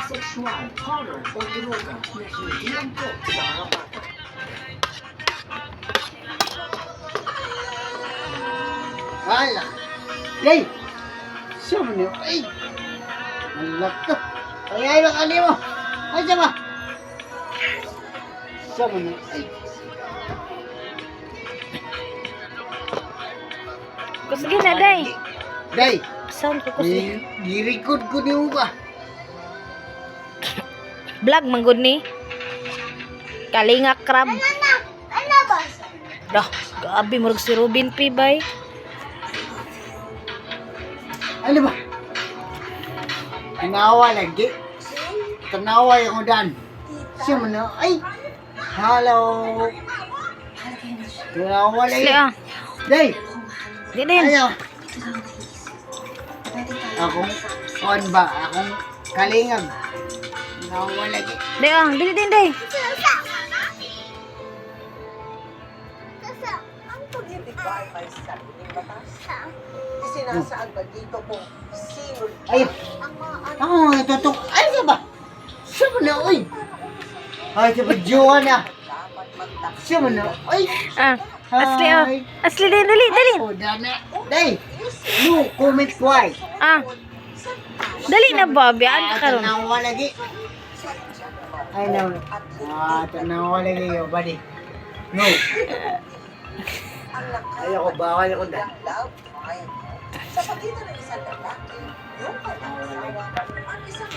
sexual, horror o droga na hindi angkop sa mga bata. Hala. Yay! Siya mo niyo. Ay! Malak to. Kaya yung kani mo. Ay, siya ba? Siya mo niyo. Ay. Kusgi na, day. Day! Sound ko kusgi. Di-record ko niyo ba? Vlog, manggod ni. Kalinga crab. Ano ba? Dah, gabi mo si Robin P, bay. Ano ba? Tanawa lagi. Tanawa yung udan. Siya mo niyo. Ay! Hello! Tanawa lagi. Sli, ah. Day! Di din. Ayaw. Akong, kuan ba? Akong kalingag. Tanawa lagi. Day, ah. Dili din, day. Sinasaad ba dito kung sino Ay! ang mga anak Ako nga tutok. Ay, siya ba? Siya mo na, oy! Ay, siya ba, Jowa na? dapat magtakot? Siya mo na, oy! Ah. Asli, oh. Hi. Asli, din, dali, dali. Oh, dana. Day! No, comment why? Ah. Dali na, Bobby. Ano ka karon? Tanawa lagi. Ay, no. Tanawa lagi yung buddy. No. Ang lakas Ayoko, bawal ako ng love ay sa pagitan ng isang lalaki, yung kanyang asawa, at isang